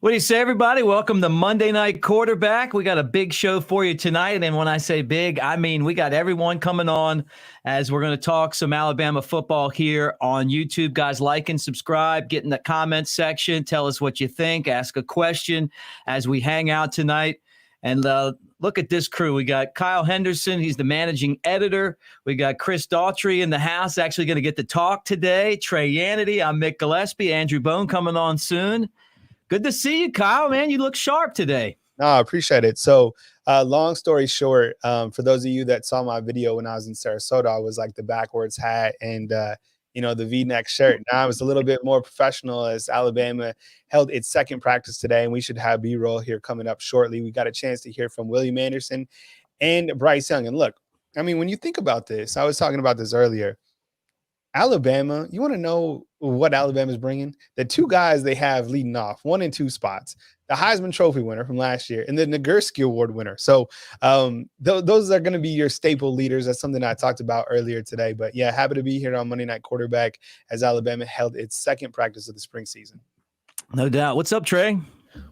What do you say, everybody? Welcome to Monday Night Quarterback. We got a big show for you tonight. And when I say big, I mean we got everyone coming on as we're going to talk some Alabama football here on YouTube. Guys, like and subscribe, get in the comments section, tell us what you think, ask a question as we hang out tonight. And look at this crew. We got Kyle Henderson. He's the managing editor. We got Chris Daughtry in the house, actually going to get to talk today. Trey Yanity. I'm Mick Gillispie. Andrew Bone coming on soon. Good to see you, Kyle, man. You look sharp today. No, I appreciate it. So long story short, for those of you that saw my video when I was in Sarasota, I was like the backwards hat and, the V-neck shirt. Now I was a little bit more professional as Alabama held its second practice today, and we should have B-roll here coming up shortly. We got a chance to hear from William Anderson and Bryce Young. And look, I mean, when you think about this, I was talking about this earlier. Alabama, you want to know what Alabama's bringing? The two guys they have leading off, 1 and 2 spots, the Heisman Trophy winner from last year and the Nagurski Award winner. So those are going to be your staple leaders. That's something I talked about earlier today. But, yeah, happy to be here on Monday Night Quarterback as Alabama held its second practice of the spring season. No doubt. What's up, Trey?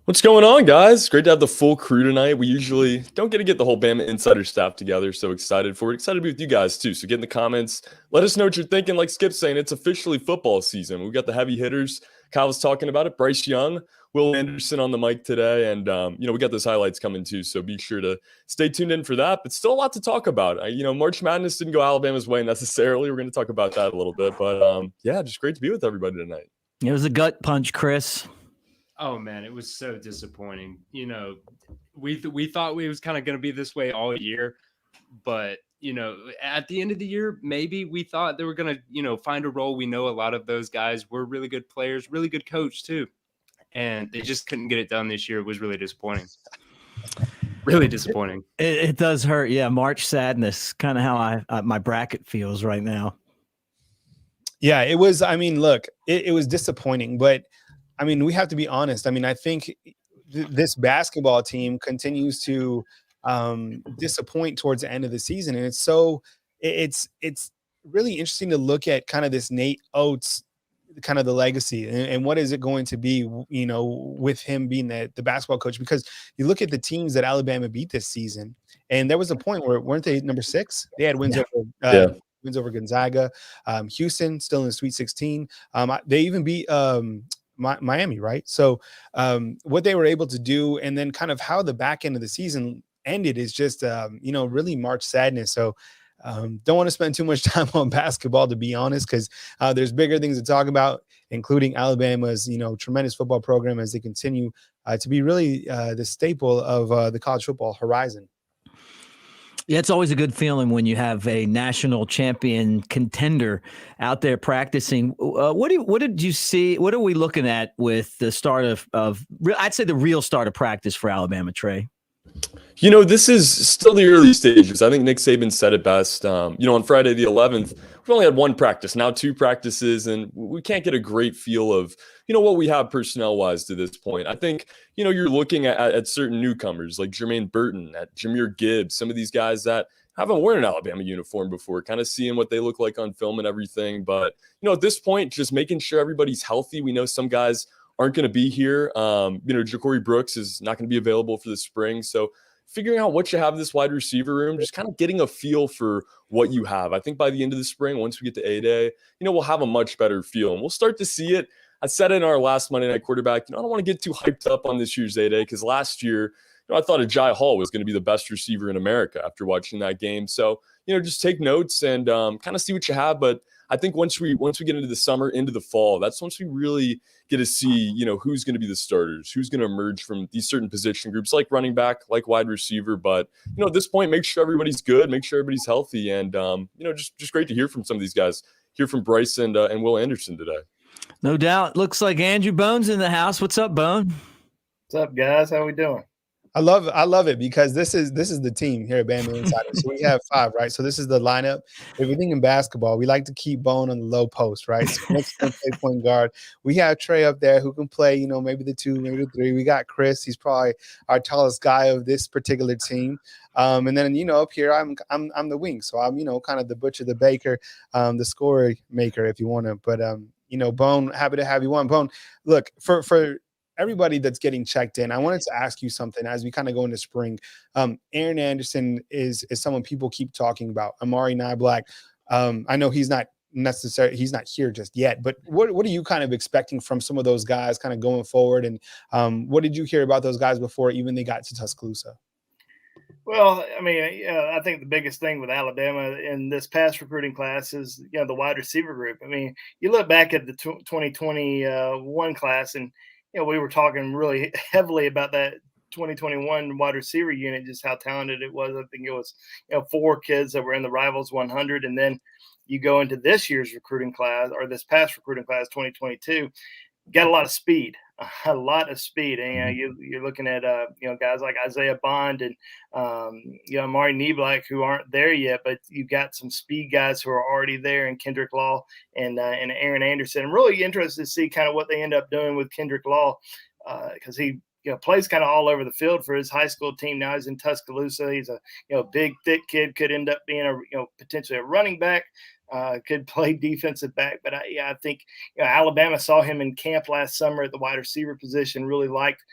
What's going on, guys? Great to have the full crew tonight. We usually don't get the whole Bama Insider staff together, so excited for it. Excited to be with you guys, too. So get in the comments. Let us know what you're thinking. Like Skip's saying, it's officially football season. We've got the heavy hitters. Kyle was talking about it. Bryce Young, Will Anderson on the mic today. And, we got those highlights coming, too, so be sure to stay tuned in for that. But still a lot to talk about. March Madness didn't go Alabama's way necessarily. We're going to talk about that a little bit. But, just great to be with everybody tonight. It was a gut punch, Chris. Oh man, it was so disappointing. We thought we was kind of going to be this way all year, but at the end of the year, maybe we thought they were going to, find a role. We know a lot of those guys were really good players, really good coach too, and they just couldn't get it done this year. It was really disappointing. Really disappointing. It does hurt. Yeah, March sadness, kind of how my bracket feels right now. Yeah, it was. I mean, look, it was disappointing, but. I mean, we have to be honest. I mean, I think this basketball team continues to disappoint towards the end of the season. And it's really interesting to look at kind of this Nate Oates, kind of the legacy and what is it going to be, with him being the basketball coach, because you look at the teams that Alabama beat this season. And there was a point where weren't they number 6? They had wins over Gonzaga, Houston still in the Sweet 16. They even beat Miami, right? So what they were able to do and then kind of how the back end of the season ended is just, really March sadness. So don't want to spend too much time on basketball, to be honest, because there's bigger things to talk about, including Alabama's, tremendous football program as they continue to be really the staple of the college football horizon. Yeah, it's always a good feeling when you have a national champion contender out there practicing. What did you see? What are we looking at with the start of I'd say the real start of practice for Alabama, Trey? This is still the early stages. I think Nick Saban said it best. On Friday the 11th, we've only had one practice, now 2 practices, and we can't get a great feel of, what we have personnel-wise to this point. I think, you're looking at certain newcomers like Jermaine Burton, at Jahmyr Gibbs, some of these guys that haven't worn an Alabama uniform before, kind of seeing what they look like on film and everything. But, at this point, just making sure everybody's healthy. We know some guys aren't going to be here. Ja'Cory Brooks is not going to be available for the spring. So figuring out what you have in this wide receiver room, just kind of getting a feel for what you have. I think by the end of the spring, once we get to A-Day, we'll have a much better feel. And we'll start to see it. I said in our last Monday Night Quarterback, I don't want to get too hyped up on this year's A-Day because last year, I thought Agiye Hall was going to be the best receiver in America after watching that game. So, just take notes and kind of see what you have. But I think once we get into the summer, into the fall, that's once we really get to see, who's going to be the starters, who's going to emerge from these certain position groups, like running back, like wide receiver. But, at this point, make sure everybody's good, make sure everybody's healthy. And, just great to hear from some of these guys, hear from Bryce and Will Anderson today. No doubt. Looks like Andrew Bone's in the house. What's up, Bone? What's up, guys? How we doing? I love it because this is the team here at Bama Insider. So we have 5, right? So this is the lineup. If you think in basketball, we like to keep Bone on the low post, right? So next to play point guard. We have Trey up there who can play, maybe the 2, maybe the 3. We got Chris. He's probably our tallest guy of this particular team. And then, up here, I'm the wing. So I'm, kind of the butcher, the baker, the scorer maker, if you want to. But, Bone, happy to have you on. Bone, look, for everybody that's getting checked in, I wanted to ask you something as we kind of go into spring. Aaron Anderson is someone people keep talking about. Amari Niblack. I know he's not here just yet, but what are you kind of expecting from some of those guys kind of going forward? And what did you hear about those guys before even they got to Tuscaloosa? Well, I mean, I think the biggest thing with Alabama in this past recruiting class is, the wide receiver group. I mean, you look back at the 2021 class, and we were talking really heavily about that 2021 wide receiver unit, just how talented it was. I think it was 4 kids that were in the Rivals 100, and then you go into this year's recruiting class, or this past recruiting class 2022. Got a lot of speed, and you're looking at guys like Isaiah Bond and Amari Niblack, who aren't there yet, but you've got some speed guys who are already there, and Kendrick Law and Aaron Anderson. I'm really interested to see kind of what they end up doing with Kendrick Law, because he plays kind of all over the field for his high school team. Now he's in Tuscaloosa. He's a big, thick kid, could end up being potentially a running back. Could play defensive back, but I think Alabama saw him in camp last summer at the wide receiver position, really liked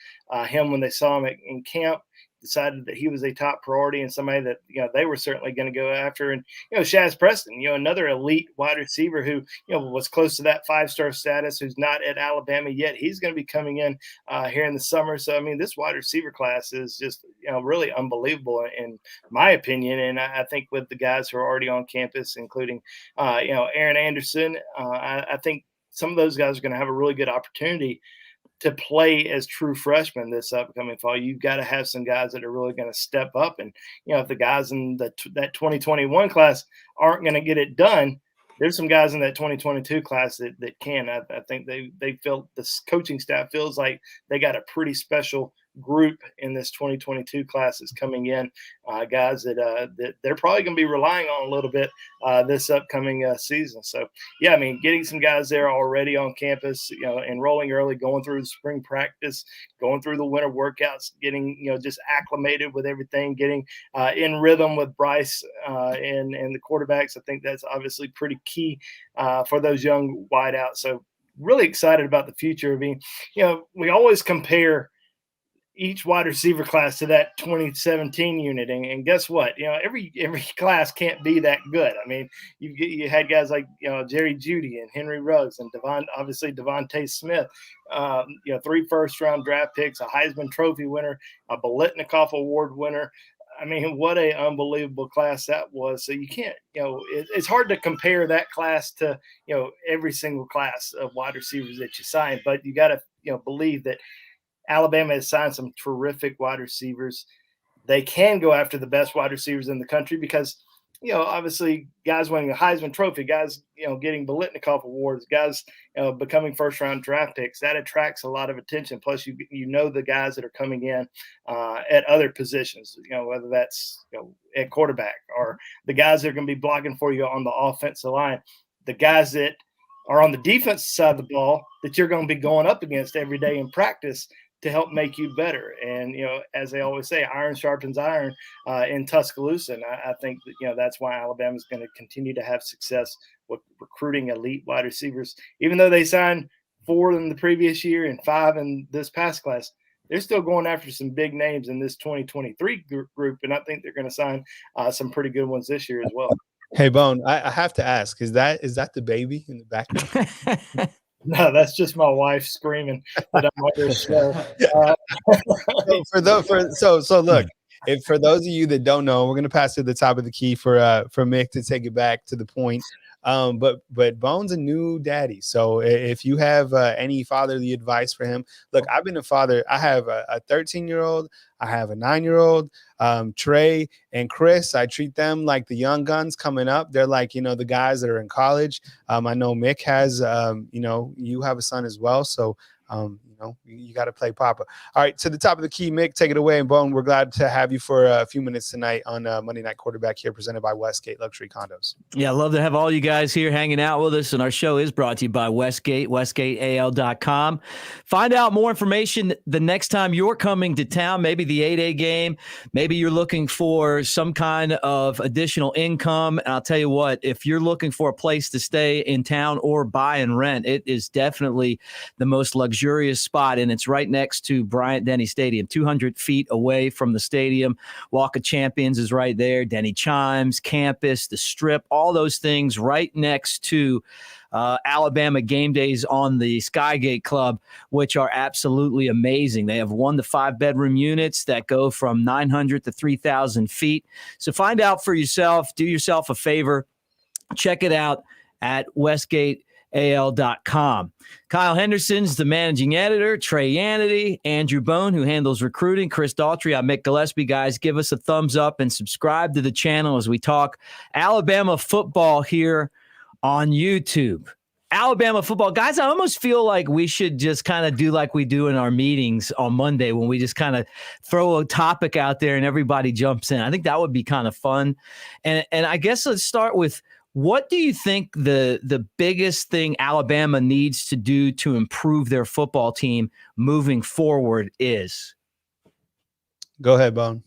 him when they saw him in camp, decided that he was a top priority and somebody that they were certainly going to go after. And Shaz Preston, another elite wide receiver who was close to that 5-star status, who's not at Alabama yet. He's going to be coming in here in the summer. So I mean, this wide receiver class is just really unbelievable in my opinion. And I think with the guys who are already on campus, including Aaron Anderson, I think some of those guys are going to have a really good opportunity to play as true freshmen this upcoming fall. You've got to have some guys that are really going to step up. And, if the guys in that 2021 class aren't going to get it done, there's some guys in that 2022 class that can. I think they feel, this coaching staff feels like they got a pretty special group in this 2022 class that's coming in, guys that they're probably going to be relying on a little bit this upcoming season. So, yeah, I mean, getting some guys there already on campus, enrolling early, going through the spring practice, going through the winter workouts, getting, just acclimated with everything, getting in rhythm with Bryce and the quarterbacks. I think that's obviously pretty key for those young wideouts. So really excited about the future. I mean, we always compare each wide receiver class to that 2017 unit. And guess what? Every class can't be that good. I mean, you had guys like, Jerry Jeudy and Henry Ruggs and Devontae Smith, 3 first-round draft picks, a Heisman Trophy winner, a Biletnikoff Award winner. I mean, what a unbelievable class that was. So you can't, it's hard to compare that class to, every single class of wide receivers that you sign, but you got to, believe that Alabama has signed some terrific wide receivers. They can go after the best wide receivers in the country because, obviously guys winning a Heisman Trophy, guys, getting Biletnikoff Awards, guys, becoming first-round draft picks, that attracts a lot of attention. Plus, the guys that are coming in at other positions, whether that's at quarterback or the guys that are going to be blocking for you on the offensive line, the guys that are on the defensive side of the ball that you're going to be going up against every day in practice to help make you better. And, as they always say, iron sharpens iron in Tuscaloosa. And I think that, that's why Alabama is going to continue to have success with recruiting elite wide receivers. Even though they signed 4 in the previous year and 5 in this past class, they're still going after some big names in this 2023 group. And I think they're going to sign some pretty good ones this year as well. Hey, Bone, I have to ask, is that the baby in the background? No, that's just my wife screaming that I'm on this show. So look, if for those of you that don't know, we're gonna pass to the top of the key for Mick to take it back to the point. But Bone's a new daddy, so if you have any fatherly advice for him, look, I've been a father. I have a 13-year-old. I have a 9-year-old. Trey and Chris, I treat them like the young guns coming up. They're like, the guys that are in college. I know Mick has, you have a son as well. So, you got to play Papa. All right, to the top of the key, Mick, take it away. And Bone, we're glad to have you for a few minutes tonight on Monday Night Quarterback here, presented by Westgate Luxury Condos. Yeah, I love to have all you guys here hanging out with us. And our show is brought to you by Westgate, westgateal.com. Find out more information the next time you're coming to town, maybe the 8A game. Maybe you're looking for some kind of additional income. And I'll tell you what, if you're looking for a place to stay in town or buy and rent, it is definitely the most luxurious luxurious spot, and it's right next to Bryant-Denny Stadium, 200 feet away from the stadium. Walk of Champions is right there. Denny Chimes, campus, the Strip, all those things right next to Alabama game days on the Skygate Club, which are absolutely amazing. They have 1 to 5 bedroom units that go from 900 to 3,000 feet. So find out for yourself. Do yourself a favor. Check it out at WestgateAL.com. Kyle Henderson's the managing editor. Trey Yanity, Andrew Bone, who handles recruiting, Chris Daughtry, I'm Mick Gillispie. Guys, give us a thumbs up and subscribe to the channel as we talk Alabama football here on YouTube. Alabama football. Guys, I almost feel like we should just kind of do like we do in our meetings on Monday when we just kind of throw a topic out there and everybody jumps in. I think that would be kind of fun. And I guess let's start with, what do you think the biggest thing Alabama needs to do to improve their football team moving forward is? Go ahead, Bone.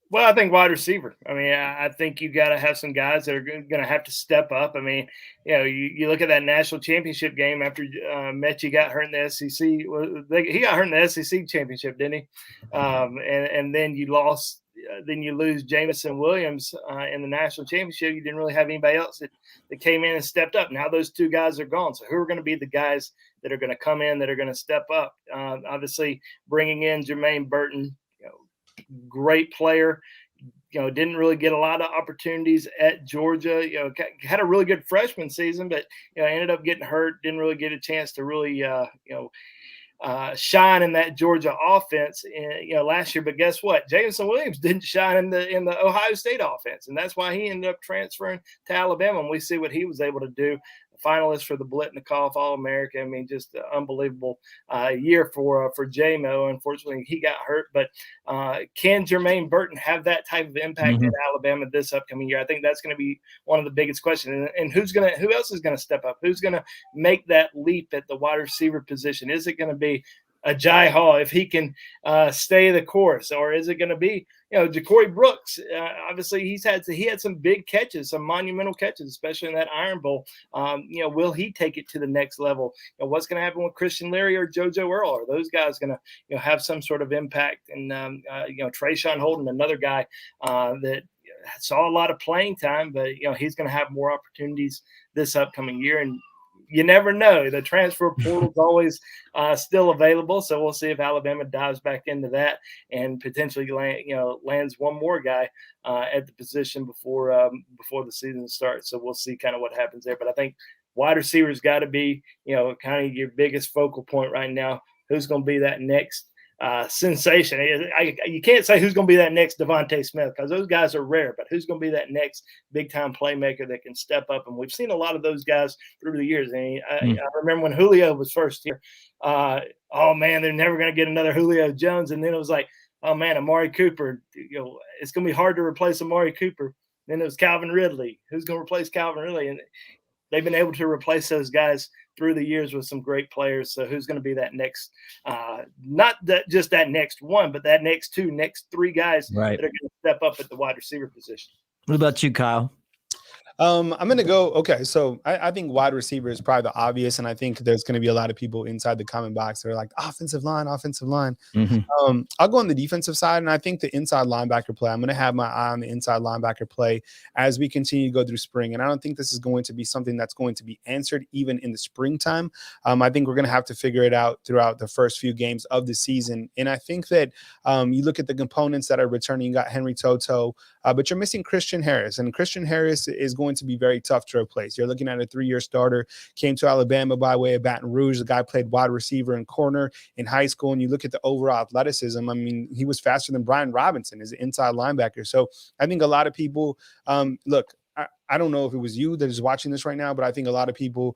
Well, I think wide receiver. I mean, I think you got to have some guys that are going to have to step up. I mean, you look at that national championship game after Mechie got hurt in the SEC. He got hurt in the SEC championship, didn't he? And then you lost. Then you lose Jamison Williams in the national championship. You didn't really have anybody else that came in and stepped up. Now those two guys are gone. So who are going to be the guys that are going to come in that are going to step up? Obviously, bringing in Jermaine Burton. Great player, didn't really get a lot of opportunities at Georgia. Had a really good freshman season, but ended up getting hurt. Didn't really get a chance to really shine in that Georgia offense, last year. But guess what? Jamison Williams didn't shine in the Ohio State offense, and that's why he ended up transferring to Alabama. And we see what he was able to do. Finalist for the Blitnikoff All-American. I mean, just an unbelievable year for JMO. Unfortunately, he got hurt. But can Jermaine Burton have that type of impact at Alabama this upcoming year? I think that's going to be one of the biggest questions. And who else is going to step up? Who's going to make that leap at the wide receiver position? Is it going to be Jai Hall if he can stay the course, or is it going to be Ja'Cory Brooks? Obviously, he had some big catches, some monumental catches, especially in that Iron Bowl. Will he take it to the next level? What's going to happen with Christian Leary or JoJo Earl? Are those guys going to have some sort of impact? And Trayshawn Holden, another guy that saw a lot of playing time, but he's going to have more opportunities this upcoming year. And you never know. The transfer portal is always still available, so we'll see if Alabama dives back into that and potentially lands one more guy at the position before the season starts. So we'll see kind of what happens there. But I think wide receivers got to be kind of your biggest focal point right now. Who's going to be that next sensation? You can't say who's going to be that next Devontae Smith, because those guys are rare, but who's going to be that next big-time playmaker that can step up? And we've seen a lot of those guys through the years. I remember when Julio was first here. Oh, man, they're never going to get another Julio Jones. And then it was like, oh, man, Amari Cooper, it's going to be hard to replace Amari Cooper. Then it was Calvin Ridley. Who's going to replace Calvin Ridley? And they've been able to replace those guys through the years with some great players. So who's going to be that next, not just that next one, but that next three guys that are going to step up at the wide receiver position? What about you, Kyle? I'm going to go. Okay. So I think wide receiver is probably the obvious. And I think there's going to be a lot of people inside the comment box that are like offensive line. I'll go on the defensive side. And I think the inside linebacker play, I'm going to have my eye on the inside linebacker play as we continue to go through spring. And I don't think this is going to be something that's going to be answered even in the springtime. I think we're going to have to figure it out throughout the first few games of the season. And I think that you look at the components that are returning. You got Henry Toto, but you're missing Christian Harris. And Christian Harris is going to be very tough to replace. You're looking at a 3-year starter, came to Alabama by way of Baton Rouge. The guy played wide receiver and corner in high school. And you look at the overall athleticism, I mean, he was faster than Brian Robinson as an inside linebacker. So I think a lot of people, look, I don't know if it was you that is watching this right now, but I think a lot of people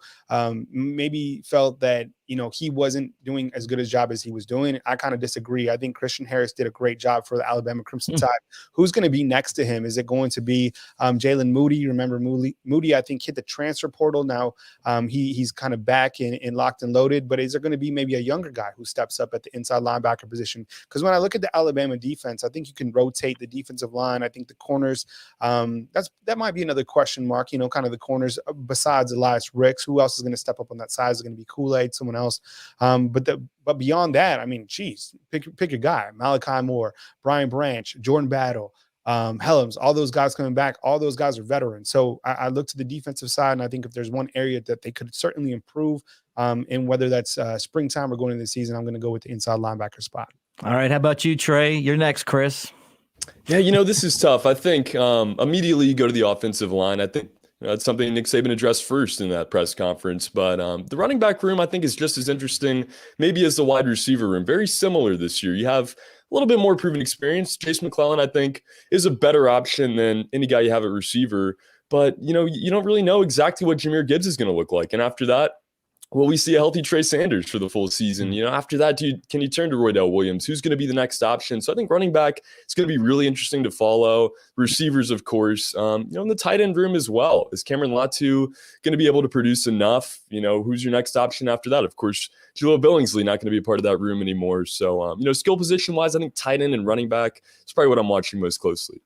maybe felt that, he wasn't doing as good a job as he was doing. I kind of disagree. I think Christian Harris did a great job for the Alabama Crimson Tide. Who's going to be next to him? Is it going to be Jalen Moody? Remember Moody, I think, hit the transfer portal. Now he's kind of back and locked and loaded, but is there going to be maybe a younger guy who steps up at the inside linebacker position? Because when I look at the Alabama defense, I think you can rotate the defensive line. I think the corners, that might be another question question mark, kind of the corners besides Elias Ricks. Who else is going to step up on that side? Is it going to be Kool-Aid, someone else? But beyond that, I mean, geez, pick your guy. Malachi Moore, Brian Branch, Jordan Battle, Helms, all those guys coming back, all those guys are veterans. So I look to the defensive side, and I think if there's one area that they could certainly improve, and whether that's springtime or going into the season, I'm going to go with the inside linebacker spot. All right. How about you, Trey? You're next, Chris. Yeah, this is tough. I think immediately you go to the offensive line. I think that's something Nick Saban addressed first in that press conference. But the running back room, I think, is just as interesting, maybe as the wide receiver room. Very similar this year. You have a little bit more proven experience. Chase McClellan, I think, is a better option than any guy you have at receiver. But, you don't really know exactly what Jahmyr Gibbs is going to look like. And after that, will we see a healthy Trey Sanders for the full season? After that, can you turn to Roydell Williams? Who's going to be the next option? So I think running back is going to be really interesting to follow. Receivers, of course, in the tight end room as well. Is Cameron Latu going to be able to produce enough? Who's your next option after that? Of course, Jaleel Billingsley not going to be a part of that room anymore. So, skill position wise, I think tight end and running back is probably what I'm watching most closely.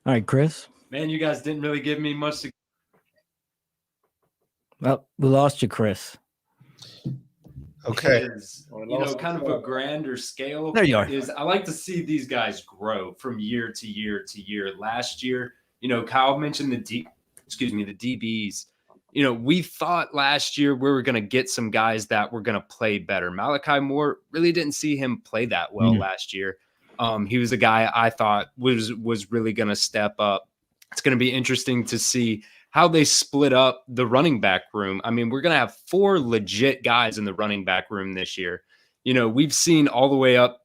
All right, Chris. Man, you guys didn't really give me much to. Well, we lost you, Chris. Okay. Kind of a grander scale. There you are. I like to see these guys grow from year to year to year. Last year, Kyle mentioned the DBs. We thought last year we were going to get some guys that were going to play better. Malachi Moore, really didn't see him play that well last year. He was a guy I thought was really going to step up. It's going to be interesting to see how they split up the running back room. I mean, we're going to have 4 legit guys in the running back room this year. We've seen all the way up,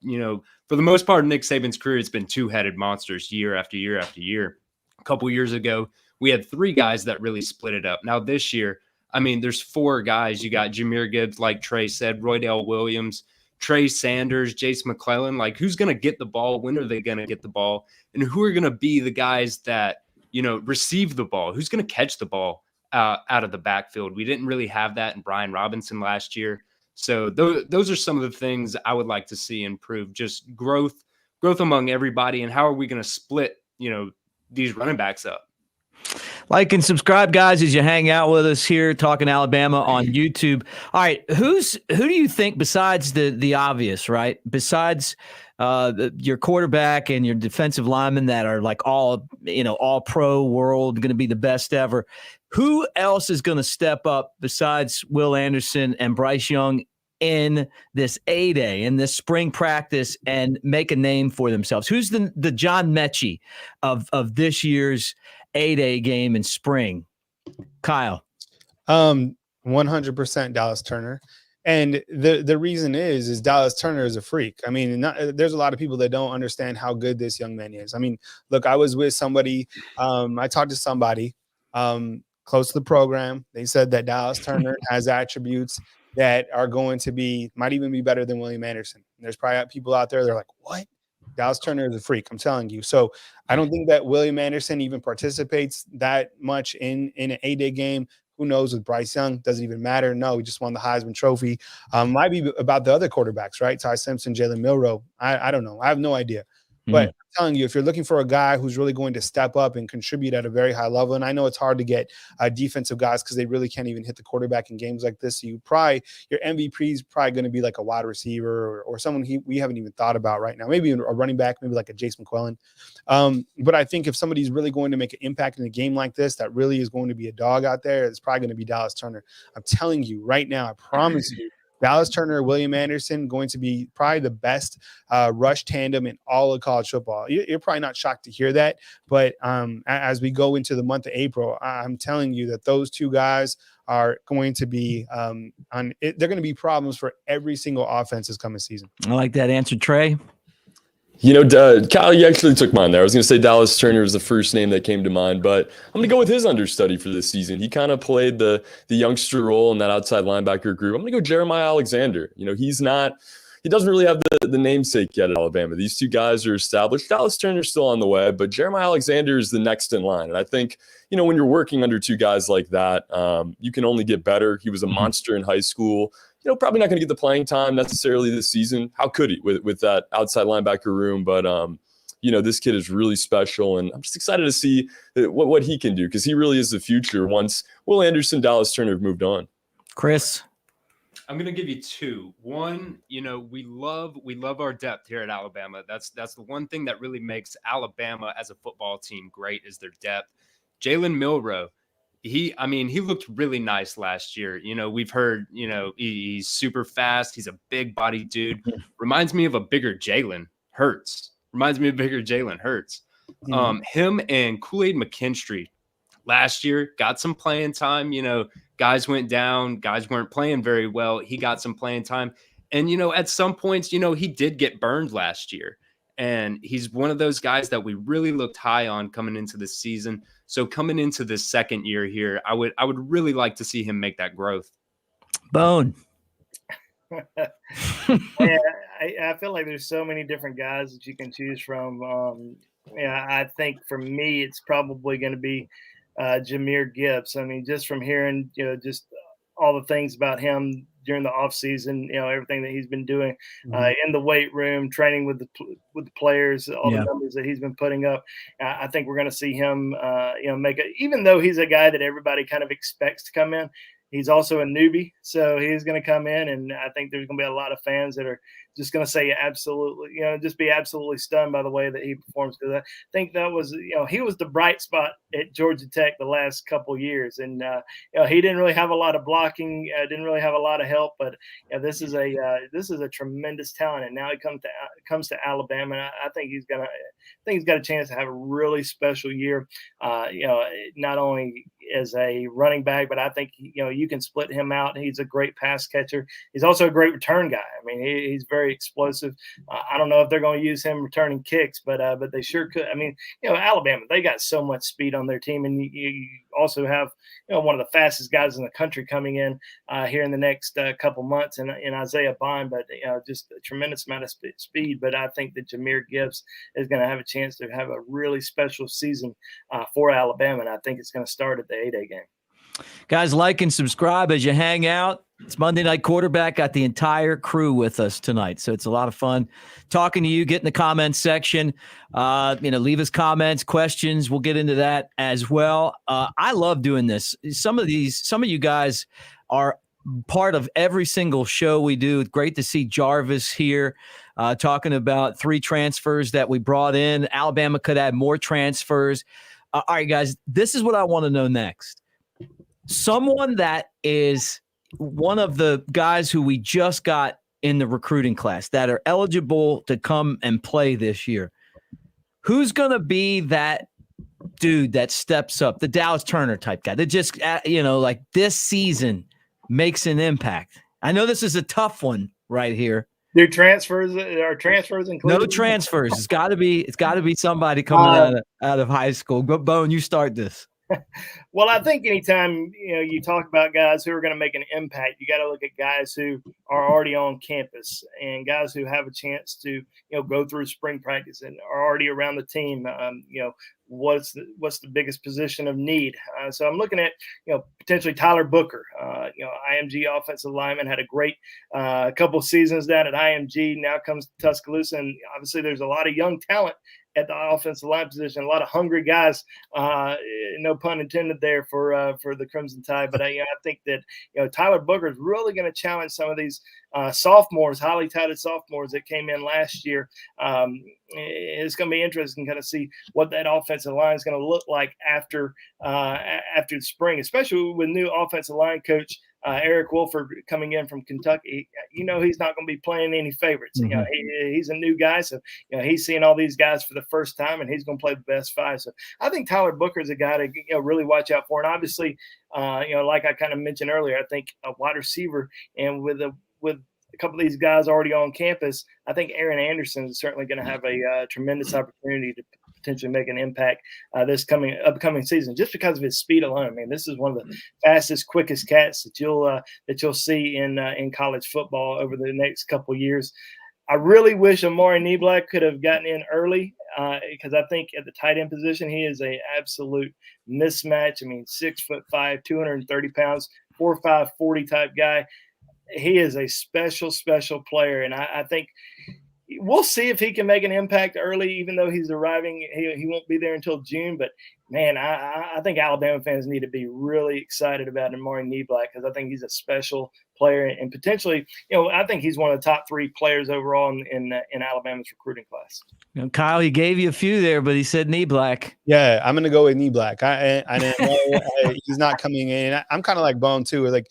for the most part of Nick Saban's career, it's been 2-headed monsters year after year after year. A couple years ago, we had 3 guys that really split it up. Now this year, I mean, there's 4 guys. You got Jahmyr Gibbs, like Trey said, Roydell Williams, Trey Sanders, Jace McClellan. Like, who's going to get the ball? When are they going to get the ball? And who are going to be the guys that, receive the ball? Who's going to catch the ball out of the backfield? We didn't really have that in Brian Robinson last year. So those are some of the things I would like to see improve, just growth among everybody. And how are we going to split, these running backs up? Like and subscribe, guys, as you hang out with us here talking Alabama on YouTube. All right, who do you think, besides the obvious, right? Besides your quarterback and your defensive linemen that are like all pro world, going to be the best ever, who else is going to step up besides Will Anderson and Bryce Young in this A-Day, in this spring practice, and make a name for themselves? Who's the John Mechie of this year's A-Day game in spring? Kyle. 100% Dallas Turner. And the reason is Dallas Turner is a freak. I mean, there's a lot of people that don't understand how good this young man is. I mean, look, I was with somebody. I talked to somebody close to the program. They said that Dallas Turner has attributes that are going to might even be better than William Anderson. And there's probably people out there that are like, what? Dallas Turner is a freak, I'm telling you. So I don't think that William Anderson even participates that much in an A-Day game. Who knows with Bryce Young? Doesn't even matter. No, he just won the Heisman Trophy. Might be about the other quarterbacks, right? Ty Simpson, Jalen Milroe. I don't know. I have no idea. But I'm telling you, if you're looking for a guy who's really going to step up and contribute at a very high level, and I know it's hard to get defensive guys because they really can't even hit the quarterback in games like this. So your MVP is probably going to be like a wide receiver or someone we haven't even thought about right now. Maybe a running back, maybe like a Jace McClellan. But I think if somebody's really going to make an impact in a game like this, that really is going to be a dog out there, it's probably going to be Dallas Turner. I'm telling you right now, I promise you, Dallas Turner, William Anderson, going to be probably the best rush tandem in all of college football. You're probably not shocked to hear that, but as we go into the month of April, I'm telling you that those 2 guys are going to be they're going to be problems for every single offense this coming season. I like that answer, Trey. Kyle, you actually took mine there. I was going to say Dallas Turner is the first name that came to mind, but I'm going to go with his understudy for this season. He kind of played the youngster role in that outside linebacker group. I'm going to go Jeremiah Alexander. He doesn't really have the namesake yet at Alabama. These 2 guys are established. Dallas Turner's still on the way, but Jeremiah Alexander is the next in line. And I think, when you're working under 2 guys like that, you can only get better. He was a monster in high school. Probably not going to get the playing time necessarily this season. How could he with that outside linebacker room? But, this kid is really special, and I'm just excited to see what he can do, because he really is the future once Will Anderson, Dallas Turner have moved on. Chris? I'm going to give you two. One, we love our depth here at Alabama. That's the one thing that really makes Alabama as a football team great, is their depth. Jalen Milroe, he looked really nice last year. We've heard, he's super fast. He's a big body dude. Reminds me of a bigger Jalen Hurts. Him and Kool-Aid McKinstry last year got some playing time. Guys went down, guys weren't playing very well. He got some playing time. And, at some points, he did get burned last year. And he's one of those guys that we really looked high on coming into the season. So coming into this second year here, I would really like to see him make that growth. Bone. Yeah, I feel like there's so many different guys that you can choose from. I think for me, it's probably going to be Jahmyr Gibbs. I mean, just from hearing, just all the things about him during the off season, everything that he's been doing in the weight room, training with the players, all the numbers that he's been putting up. I think we're going to see him, make it, even though he's a guy that everybody kind of expects to come in. He's also a newbie, so he's going to come in, and I think there's going to be a lot of fans that are just going to say absolutely, just be absolutely stunned by the way that he performs. Because I think that was, he was the bright spot at Georgia Tech the last couple of years, and he didn't really have a lot of blocking, didn't really have a lot of help, but this is a tremendous talent, and now he comes to Alabama, and I think he's got a chance to have a really special year. Not only as a running back, but I think you can split him out. He's a great pass catcher. He's also a great return guy. I mean, he's very explosive. I don't know if they're going to use him returning kicks, but they sure could. I mean, Alabama, they got so much speed on their team, and you also have one of the fastest guys in the country coming in here in the next couple months, in Isaiah Bond, but just a tremendous amount of speed. But I think that Jahmyr Gibbs is going to have a chance to have a really special season for Alabama, and I think it's going to start at the 8A game. Guys, like and subscribe as you hang out. It's Monday Night Quarterback. Got the entire crew with us tonight, so it's a lot of fun talking to you. Get in the comments section. Leave us comments, questions. We'll get into that as well. I love doing this. Some of you guys are part of every single show we do. It's great to see Jarvis here talking about 3 transfers that we brought in. Alabama could add more transfers. All right, guys, this is what I want to know next. Someone that is one of the guys who we just got in the recruiting class that are eligible to come and play this year. Who's going to be that dude that steps up, the Dallas Turner type guy that just, like this season makes an impact? I know this is a tough one right here. Do transfers included? No transfers. It's got to be somebody coming out of high school. But Bone, you start this. Well, I think anytime you talk about guys who are going to make an impact, you got to look at guys who are already on campus and guys who have a chance to go through spring practice and are already around the team. What's the biggest position of need? So I'm looking at potentially Tyler Booker. IMG offensive lineman, had a great couple seasons down at IMG. Now comes to Tuscaloosa, and obviously there's a lot of young talent at the offensive line position, a lot of hungry guys, no pun intended there for the Crimson Tide. But I think that Tyler Booker is really going to challenge some of these sophomores, highly touted sophomores that came in last year. It's going to be interesting to kind of see what that offensive line is going to look like after the spring, especially with new offensive line coach Eric Wolford coming in from Kentucky. He's not going to be playing any favorites. Mm-hmm. He's a new guy, so he's seeing all these guys for the first time, and he's going to play the best 5. So I think Tyler Booker is a guy to really watch out for. And obviously, like I kind of mentioned earlier, I think a wide receiver, and with a couple of these guys already on campus, I think Aaron Anderson is certainly going to have a tremendous opportunity to potentially make an impact this upcoming season, just because of his speed alone. I mean, this is one of the fastest, quickest cats that you'll see in college football over the next couple of years. I really wish Amari Niblack could have gotten in early because I think at the tight end position, he is an absolute mismatch. I mean, 6'5", 230 pounds, 4'5", 40 type guy. He is a special player, and I think we'll see if he can make an impact early, even though he's arriving. He won't be there until June. But, man, I think Alabama fans need to be really excited about Amari Niblack because I think he's a special player and potentially, I think he's one of the top 3 players overall in Alabama's recruiting class. Kyle, he gave you a few there, but he said Niblack. Yeah, I'm going to go with Niblack. I know he's not coming in. I'm kind of like Bone, too. Like,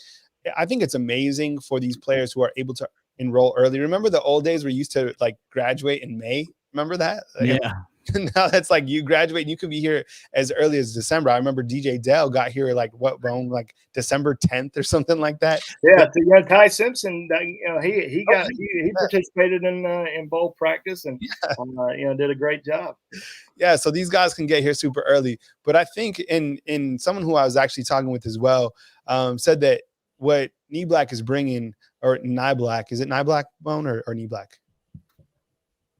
I think it's amazing for these players who are able to enroll early. Remember the old days where you used to like graduate in May? Remember that? Like, yeah. Now that's like you graduate and you could be here as early as December. I remember DJ Dell got here like like December 10th or something like that. Yeah, Ty Simpson. He participated in bowl practice and did a great job. Yeah, so these guys can get here super early. But I think in someone who I was actually talking with as well said that what Niblack is bringing, or Niblack, is it Niblack, Bone, or Niblack?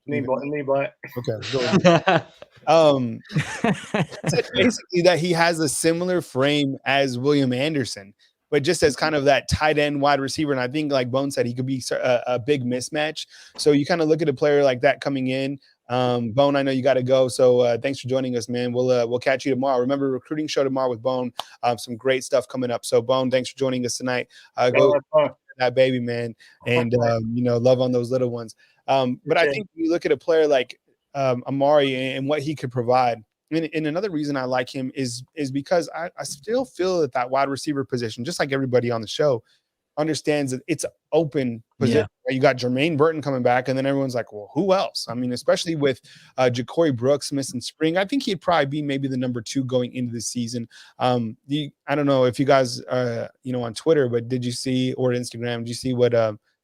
Niblack. Okay. Said basically that he has a similar frame as William Anderson, but just as kind of that tight end wide receiver. And I think, like Bone said, he could be a big mismatch. So you kind of look at a player like that coming in. Bone, I know you got to go, so thanks for joining us, man. We'll catch you tomorrow. Remember, recruiting show tomorrow with Bone. Some great stuff coming up. So Bone, thanks for joining us tonight. Go that baby, man, and love on those little ones. But I think you look at a player like Amari and what he could provide. And another reason I like him is because I still feel that wide receiver position, just like everybody on the show, understands that it's an open position. Yeah. You got Jermaine Burton coming back, and then everyone's like, well, who else? I mean, especially with Ja'Cory Brooks missing spring, I think he'd probably be maybe the number 2 going into the season. I don't know if you guys on Twitter, but did you see, or Instagram, did you see what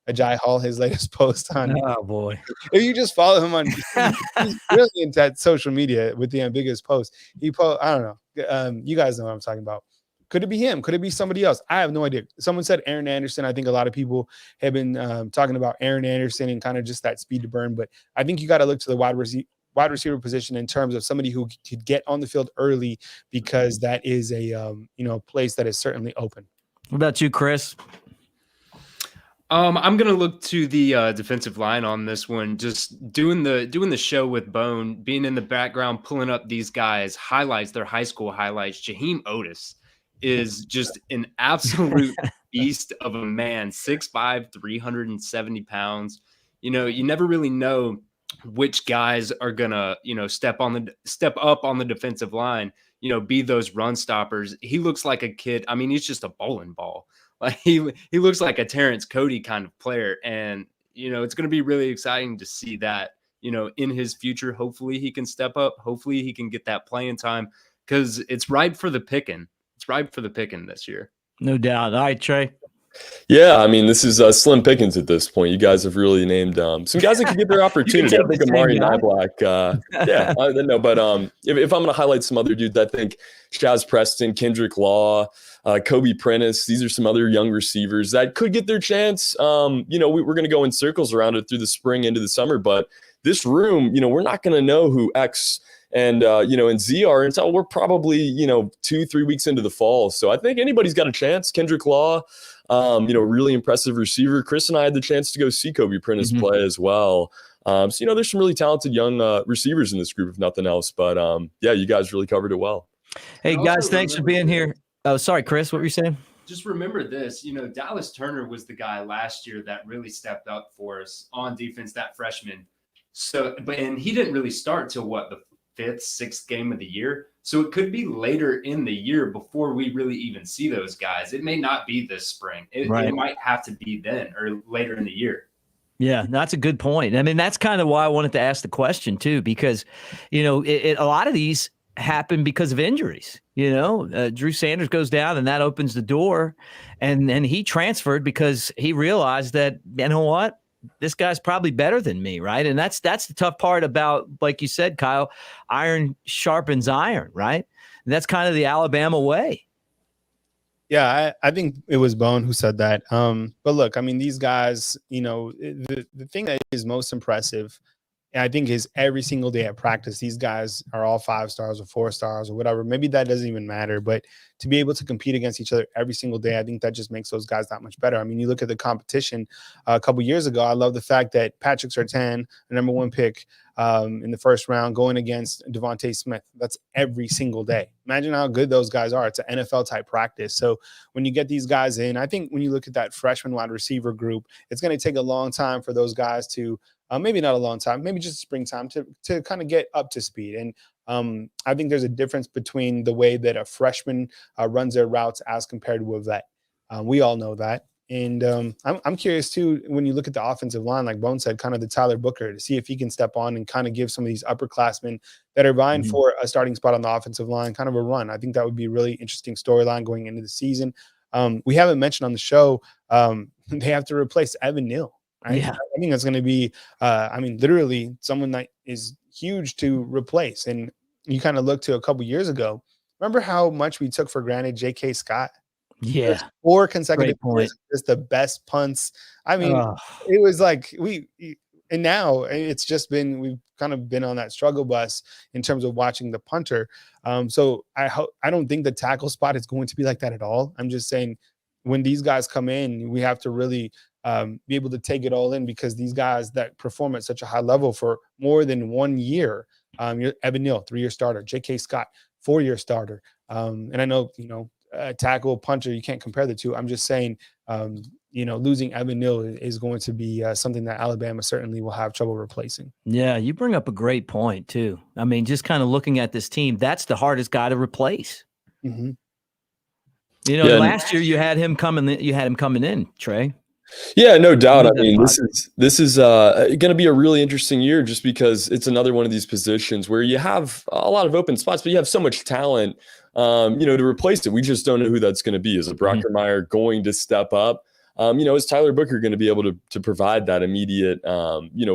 Ajay Hall, his latest post on? Oh boy! If you just follow him on, he's brilliant at social media with the ambiguous post. I don't know. You guys know what I'm talking about. Could it be him? Could it be somebody else? I have no idea. Someone said Aaron Anderson. I think a lot of people have been talking about Aaron Anderson and kind of just that speed to burn. But I think you got to look to the wide receiver position in terms of somebody who could get on the field early, because that is a place that is certainly open. What about you, Chris? I'm gonna look to the defensive line on this one. Just doing the show with Bone, being in the background, pulling up these guys' highlights, their high school highlights. Jaheim Otis is just an absolute beast of a man, 6'5", 370 pounds. You never really know which guys are gonna, step up on the defensive line, be those run stoppers. He looks like a kid. I mean, he's just a bowling ball. Like he looks like a Terrence Cody kind of player. And, it's going to be really exciting to see that, in his future. Hopefully he can step up. Hopefully he can get that playing time, because it's ripe for the picking. It's ripe for the picking this year. No doubt. All right, Trey. Yeah, I mean, this is slim pickings at this point. You guys have really named some guys that could get their opportunity. I think Amari Niblack. No, but if I'm going to highlight some other dudes, I think Shaz Preston, Kendrick Law, Kobe Prentice. These are some other young receivers that could get their chance. We're going to go in circles around it through the spring into the summer, but this room, we're not going to know who X and Z are until we're probably 2-3 weeks into the fall. So I think anybody's got a chance. Kendrick Law, really impressive receiver. Chris and I had the chance to go see Kobe Prentice play as well. There's some really talented young receivers in this group, if nothing else. But you guys really covered it well. Hey guys, thanks for being here. Oh, sorry, Chris, what were you saying? Just remember this, Dallas Turner was the guy last year that really stepped up for us on defense, that freshman. So, and he didn't really start till the 5th, 6th game of the year. So it could be later in the year before we really even see those guys. It may not be this spring. It might have to be then or later in the year. Yeah, that's a good point. I mean, that's kind of why I wanted to ask the question too, because, a lot of these happen because of injuries. Drew Sanders goes down and that opens the door, and he transferred because he realized that, you know what, this guy's probably better than me, right? And that's the tough part about, like you said, Kyle, iron sharpens iron, right? And that's kind of the Alabama way. Yeah, I think it was Bone who said that. But look, I mean, these guys, the thing that is most impressive, and I think, is every single day at practice, these guys are all 5 stars or 4 stars or whatever. Maybe that doesn't even matter. But to be able to compete against each other every single day, I think that just makes those guys that much better. I mean, you look at the competition a couple years ago. I love the fact that Patrick Surtain, the number 1 pick in the first round, going against Devontae Smith. That's every single day. Imagine how good those guys are. It's an NFL type practice. So when you get these guys in, I think when you look at that freshman wide receiver group, it's going to take a long time for those guys to maybe not a long time, maybe just springtime to kind of get up to speed. And I think there's a difference between the way that a freshman runs their routes as compared to a vet. We all know that. And I'm curious, too, when you look at the offensive line, like Bone said, kind of the Tyler Booker, to see if he can step on and kind of give some of these upperclassmen that are vying for a starting spot on the offensive line kind of a run. I think that would be a really interesting storyline going into the season. We haven't mentioned on the show, they have to replace Evan Neal. Right? Yeah. I think that's going to be, literally someone that is huge to replace. And you kind of look to a couple years ago. Remember how much we took for granted J.K. Scott? Yeah. 4 consecutive point. just the best punts. I mean, it was like and now it's just we've kind of been on that struggle bus in terms of watching the punter. So I don't think the tackle spot is going to be like that at all. I'm just saying when these guys come in, we have to really be able to take it all in, because these guys that perform at such a high level for more than 1 year, Evan Neal, 3-year starter, J.K. Scott, 4-year starter. And I know, tackle, puncher, you can't compare the two. I'm just saying, losing Evan Neal is going to be something that Alabama certainly will have trouble replacing. Yeah, you bring up a great point, too. I mean, just kind of looking at this team, that's the hardest guy to replace. Mm-hmm. Last year you had him coming in, Trey. Yeah, no doubt. I mean, this is going to be a really interesting year, just because it's another one of these positions where you have a lot of open spots, but you have so much talent, to replace it. We just don't know who that's going to be. Is it Brockermeyer going to step up? Is Tyler Booker going to be able to provide that immediate,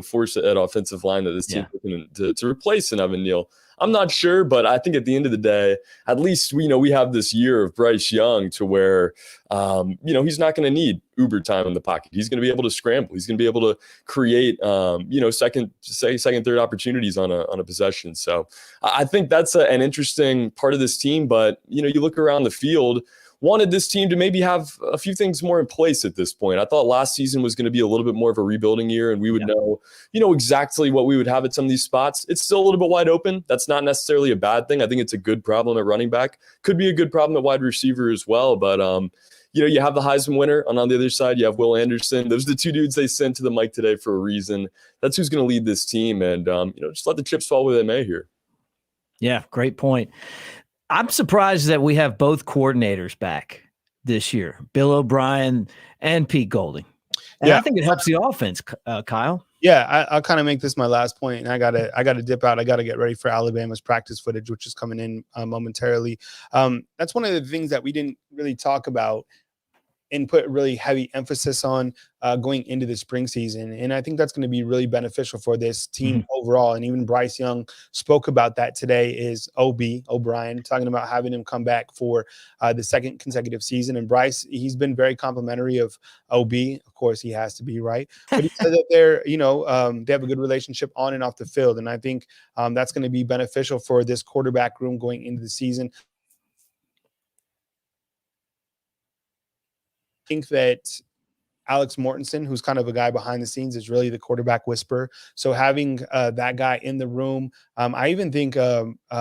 force at offensive line that this team to replace an Evan Neal? I'm not sure, but I think at the end of the day, at least we have this year of Bryce Young to where, he's not going to need uber time in the pocket. He's going to be able to scramble. He's going to be able to create, second, third opportunities on a possession. So I think that's an interesting part of this team. But, you look around the field, wanted this team to maybe have a few things more in place at this point. I thought last season was going to be a little bit more of a rebuilding year, and we would know, exactly what we would have at some of these spots. It's still a little bit wide open. That's not necessarily a bad thing. I think it's a good problem at running back. Could be a good problem at wide receiver as well. But, you have the Heisman winner, and on the other side, you have Will Anderson. Those are the 2 dudes they sent to the mic today for a reason. That's who's going to lead this team, and, just let the chips fall where they may here. Yeah, great point. I'm surprised that we have both coordinators back this year, Bill O'Brien and Pete Golding. And I think it helps the offense, Kyle. Yeah, I'll kind of make this my last point, and I gotta dip out. I gotta get ready for Alabama's practice footage, which is coming in momentarily. That's one of the things that we didn't really talk about and put really heavy emphasis on going into the spring season. And I think that's going to be really beneficial for this team overall. And even Bryce Young spoke about that today, is O'Brien, talking about having him come back for the 2nd consecutive season. And Bryce, he's been very complimentary of OB. Of course, he has to be, right? But he said that they're, they have a good relationship on and off the field. And I think that's going to be beneficial for this quarterback room going into the season. Think that Alex Mortensen, who's kind of a guy behind the scenes, is really the quarterback whisperer. So having that guy in the room, I even think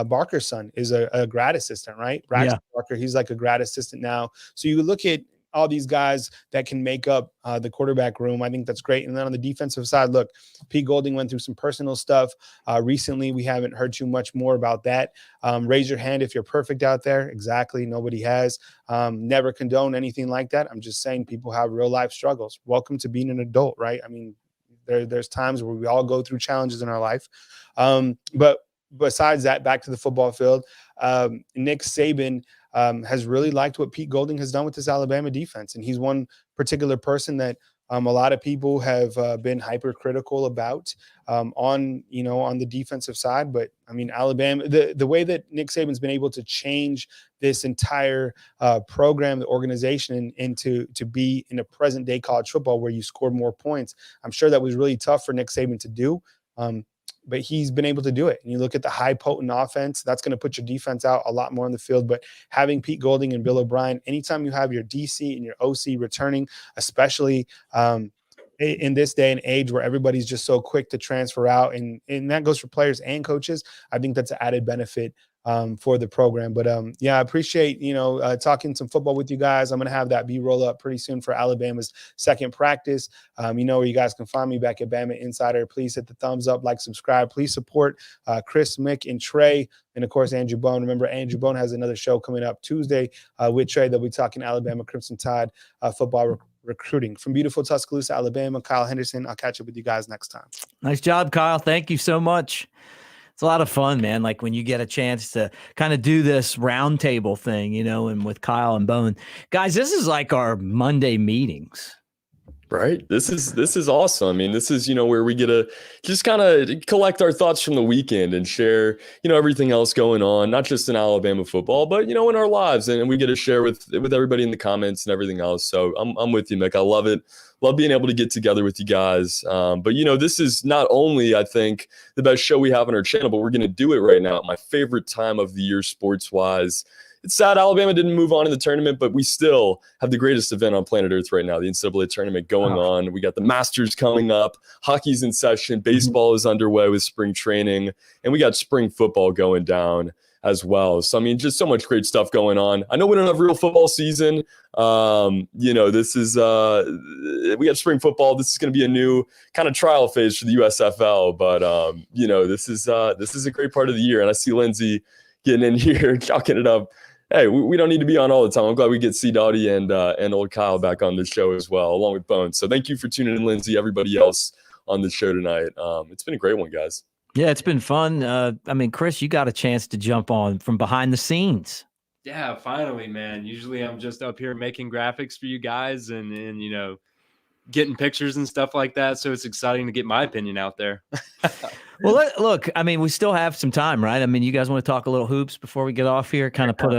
Barker's son is a grad assistant, right? Braxton Barker, he's like a grad assistant now. So you look at all these guys that can make up the quarterback room. I think that's great. And then on the defensive side, look, Pete Golding went through some personal stuff recently. We haven't heard too much more about that. Raise your hand if you're perfect out there. Exactly. Nobody has. Never condone anything like that. I'm just saying people have real life struggles. Welcome to being an adult, right? I mean, there's times where we all go through challenges in our life. But besides that, back to the football field, Nick Saban has really liked what Pete Golding has done with this Alabama defense. And he's one particular person that a lot of people have been hypercritical about on the defensive side. But I mean, Alabama, the way that Nick Saban's been able to change this entire program, the organization, and to be in a present day college football where you score more points, I'm sure that was really tough for Nick Saban to do. but he's been able to do it. And you look at the high potent offense, that's going to put your defense out a lot more on the field. But having Pete Golding and Bill O'Brien, anytime you have your DC and your OC returning, especially in this day and age where everybody's just so quick to transfer out, and that goes for players and coaches, I think that's an added benefit for the program. But yeah, I appreciate, talking some football with you guys. I'm going to have that B-roll up pretty soon for Alabama's second practice. You know where you guys can find me, back at Bama Insider. Please hit the thumbs up, like, subscribe. Please support Chris, Mick, and Trey, and of course Andrew Bone. Remember, Andrew Bone has another show coming up Tuesday with Trey. They'll be talking Alabama Crimson Tide football recruiting. From beautiful Tuscaloosa, Alabama, Kyle Henderson. I'll catch up with you guys next time. Nice job, Kyle. Thank you so much. It's a lot of fun, man. Like when you get a chance to kind of do this roundtable thing, and with Kyle and Bone. Guys, this is like our Monday meetings. Right. This is awesome. I mean, this is, where we get to just kind of collect our thoughts from the weekend and share, everything else going on, not just in Alabama football, but, in our lives. And we get to share with everybody in the comments and everything else. So I'm with you, Mick. I love it. Love being able to get together with you guys. But, this is not only, I think, the best show we have on our channel, but we're going to do it right now at my favorite time of the year sports-wise. It's sad Alabama didn't move on in the tournament, but we still have the greatest event on planet Earth right now, the NCAA Tournament going on. We got the Masters coming up. Hockey's in session. Baseball is underway with spring training. And we got spring football going down as well. So, I mean, just so much great stuff going on. I know we don't have real football season. This is we got spring football. This is going to be a new kind of trial phase for the USFL. But, this is a great part of the year. And I see Lindsay getting in here, chalking it up. Hey, we don't need to be on all the time. I'm glad we get C. Dottie and old Kyle back on the show as well, along with Bones. So thank you for tuning in, Lindsay, everybody else on the show tonight. It's been a great one, guys. Yeah, it's been fun. Chris, you got a chance to jump on from behind the scenes. Yeah, finally, man. Usually I'm just up here making graphics for you guys and getting pictures and stuff like that. So it's exciting to get my opinion out there. Well, look, we still have some time, right? You guys want to talk a little hoops before we get off here, kind of put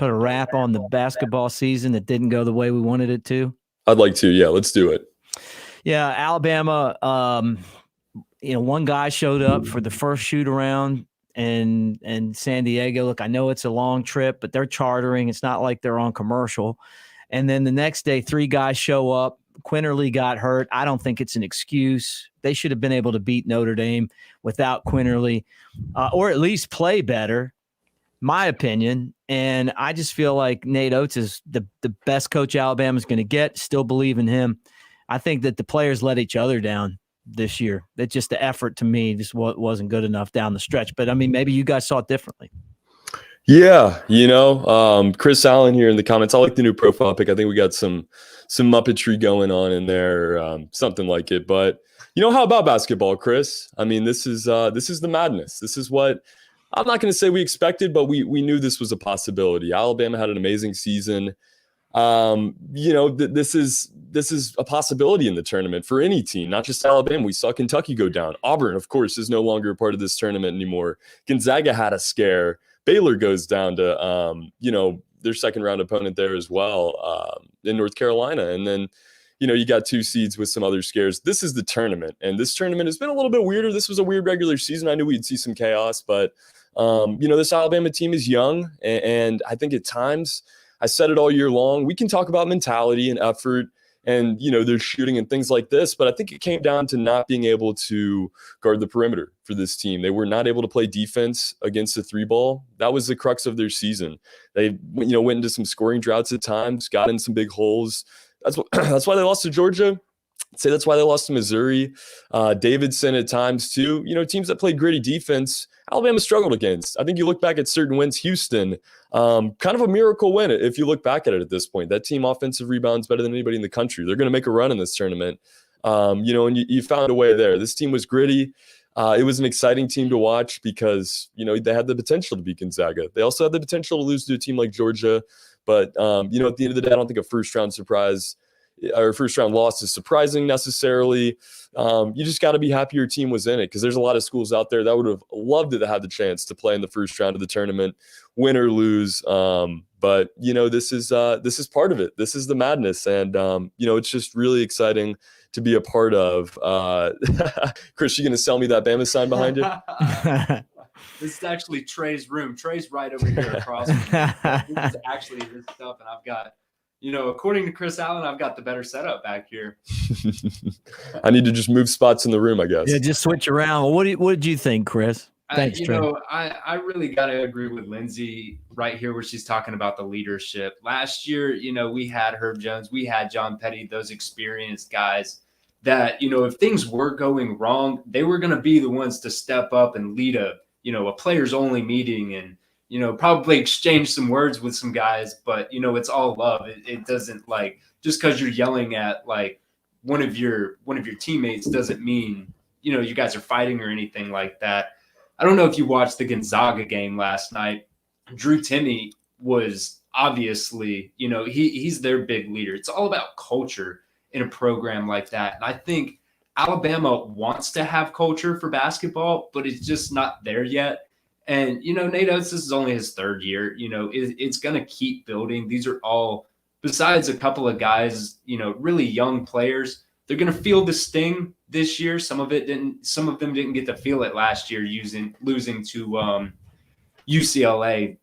a wrap on the basketball season that didn't go the way we wanted it to? I'd like to. Yeah, let's do it. Yeah, Alabama, one guy showed up for the first shoot around in San Diego. Look, I know it's a long trip, but they're chartering. It's not like they're on commercial. And then the next day, 3 guys show up. Quinterly got hurt. I don't think it's an excuse. They should have been able to beat Notre Dame without Quinterly, or at least play better, my opinion. And I just feel like Nate Oates is the best coach Alabama's going to get. Still believe in him. I think that the players let each other down this year. That just the effort to me just wasn't good enough down the stretch. But maybe you guys saw it differently. Yeah, Chris Allen here in the comments. I like the new profile pic. I think we got some Muppetry going on in there, something like it. But how about basketball, Chris? This is the madness. This is what I'm not going to say we expected, but we knew this was a possibility. Alabama had an amazing season. This is a possibility in the tournament for any team, not just Alabama. We saw Kentucky go down. Auburn, of course, is no longer a part of this tournament anymore. Gonzaga had a scare. Baylor goes down to, their second round opponent there as well in North Carolina. And then, you got 2 seeds with some other scares. This is the tournament. And this tournament has been a little bit weirder. This was a weird regular season. I knew we'd see some chaos, but, this Alabama team is young. And I think at times, I said it all year long, we can talk about mentality and effort and, their shooting and things like this. But I think it came down to not being able to guard the perimeter for this team. They were not able to play defense against the 3-ball. That was the crux of their season. They, went into some scoring droughts at times, got in some big holes. That's why they lost to Georgia. I'd say that's why they lost to Missouri. Davidson at times too. Teams that played gritty defense, Alabama struggled against. I think you look back at certain wins, Houston, kind of a miracle win if you look back at it at this point. That team offensive rebounds better than anybody in the country. They're going to make a run in this tournament. And you found a way there. This team was gritty. It was an exciting team to watch because, they had the potential to beat Gonzaga. They also had the potential to lose to a team like Georgia. But, at the end of the day, I don't think a first-round surprise or first round loss is surprising necessarily. You just got to be happy your team was in it, because there's a lot of schools out there that would have loved to have the chance to play in the first round of the tournament, win or lose. But this is part of it. This is the madness, and it's just really exciting to be a part of. Chris, you gonna sell me that Bama sign behind you? This is actually Trey's room. Trey's right over here across from me. This is actually his stuff, and I've got, according to Chris Allen, I've got the better setup back here. I need to just move spots in the room, I guess. Yeah, just switch around. Well, what did you think, Chris? Thanks, Trey. I really got to agree with Lindsay right here where she's talking about the leadership. Last year, we had Herb Jones, we had John Petty, those experienced guys that, if things were going wrong, they were going to be the ones to step up and lead a players only meeting and, probably exchange some words with some guys, but, it's all love. It doesn't just because you're yelling at one of your teammates doesn't mean, you guys are fighting or anything like that. I don't know if you watched the Gonzaga game last night. Drew Timme was obviously, he's their big leader. It's all about culture in a program like that. And I think Alabama wants to have culture for basketball, but it's just not there yet. And, Nate Oates, this is only his third year. It's going to keep building. These are all, besides a couple of guys, really young players, they're going to feel the sting this year. Some of them didn't get to feel it last year losing to UCLA.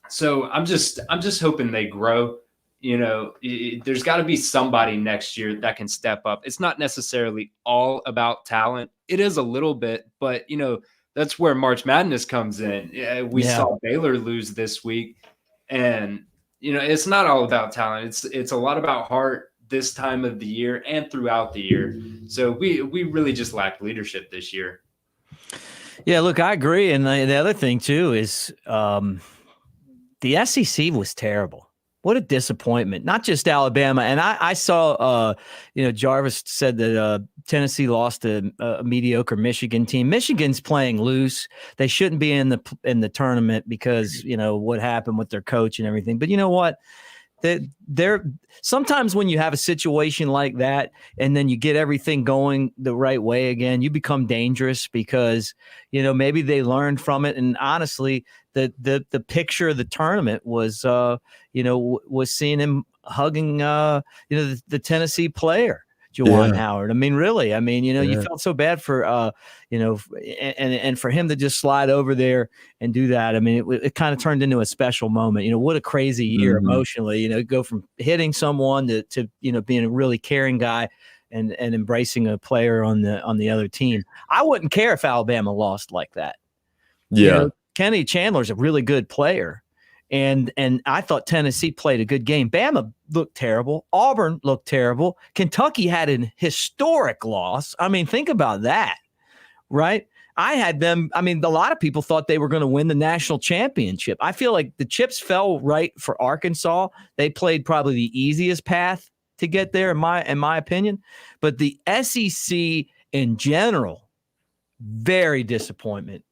So I'm just hoping they grow. There's got to be somebody next year that can step up. It's not necessarily all about talent. It is a little bit, but that's where March Madness comes in. We saw Baylor lose this week, and it's not all about talent. It's a lot about heart this time of the year and throughout the year. So we really just lacked leadership this year. Yeah, look, I agree. And the other thing too is the SEC was terrible. What a disappointment. Not just Alabama. And I saw, Jarvis said that Tennessee lost to a mediocre Michigan team. Michigan's playing loose. They shouldn't be in the tournament because, what happened with their coach and everything. But you know what? They're sometimes when you have a situation like that and then you get everything going the right way again, you become dangerous because, maybe they learned from it. And honestly, the picture of the tournament was, was seeing him hugging, the Tennessee player, Juwan Howard. I mean, really, you felt so bad for, and for him to just slide over there and do that. I mean, it kind of turned into a special moment. What a crazy year emotionally, go from hitting someone to being a really caring guy and embracing a player on the other team. I wouldn't care if Alabama lost like that. Yeah. Kenny Chandler's a really good player. And I thought Tennessee played a good game. Bama looked terrible. Auburn looked terrible. Kentucky had an historic loss. I mean, think about that, right? I had them. I mean, a lot of people thought they were going to win the national championship. I feel like the chips fell right for Arkansas. They played probably the easiest path to get there, in my opinion. But the SEC in general, very disappointing.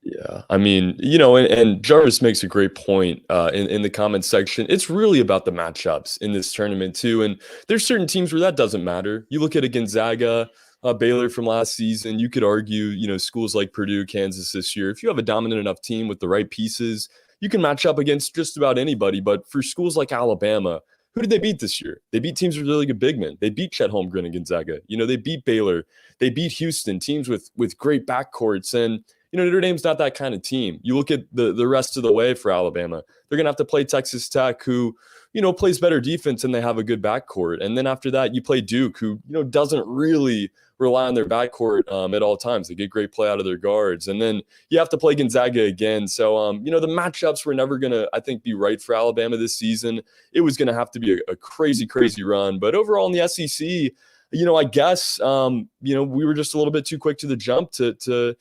Yeah, I mean, and Jarvis makes a great point in the comments section. It's really about the matchups in this tournament too. And there's certain teams where that doesn't matter. You look at a Gonzaga, Baylor from last season, you could argue, schools like Purdue, Kansas this year, if you have a dominant enough team with the right pieces, you can match up against just about anybody. But for schools like Alabama, who did they beat this year? They beat teams with really good big men. They beat Chet Holmgren and Gonzaga. They beat Baylor. They beat Houston, teams with great backcourts. And Notre Dame's not that kind of team. You look at the rest of the way for Alabama. They're going to have to play Texas Tech, who, plays better defense and they have a good backcourt. And then after that, you play Duke, who, doesn't really rely on their backcourt at all times. They get great play out of their guards. And then you have to play Gonzaga again. So, the matchups were never going to, I think, be right for Alabama this season. It was going to have to be a crazy, crazy run. But overall in the SEC, I guess, we were just a little bit too quick to the jump to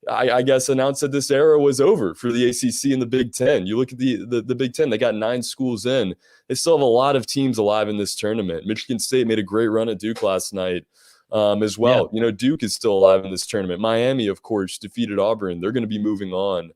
I guess announced that this era was over for the ACC and the Big Ten. You look at the Big Ten, they got 9 schools in. They still have a lot of teams alive in this tournament. Michigan State made a great run at Duke last night as well. Yeah. Duke is still alive in this tournament. Miami, of course, defeated Auburn. They're going to be moving on.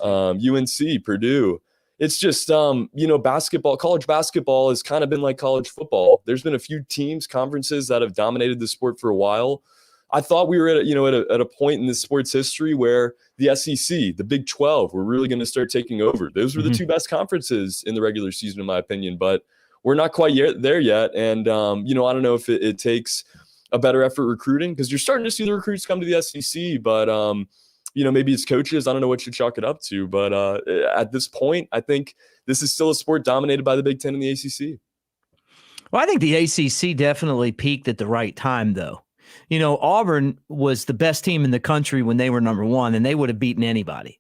UNC, Purdue. it's just, college basketball has kind of been like college football. There's been a few teams, conferences that have dominated the sport for a while. I thought we were at a point in the sport's history where the SEC, the Big 12, were really going to start taking over. Those were the two best conferences in the regular season, in my opinion, but we're not quite there yet. And, I don't know if it takes a better effort recruiting, because you're starting to see the recruits come to the SEC, but, maybe it's coaches. I don't know what you chalk it up to, but at this point, I think this is still a sport dominated by the Big 10 and the ACC. Well, I think the ACC definitely peaked at the right time, though. Auburn was the best team in the country when they were number one, and they would have beaten anybody.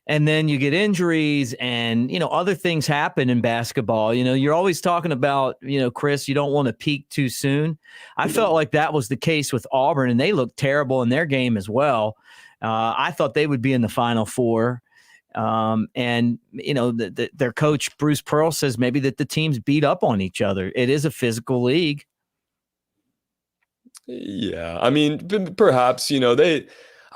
And then you get injuries and, other things happen in basketball. You're always talking about, Chris, you don't want to peak too soon. I felt like that was the case with Auburn, and they looked terrible in their game as well. I thought they would be in the Final Four. Their coach, Bruce Pearl, says maybe that the teams beat up on each other. It is a physical league. Yeah, I mean, perhaps,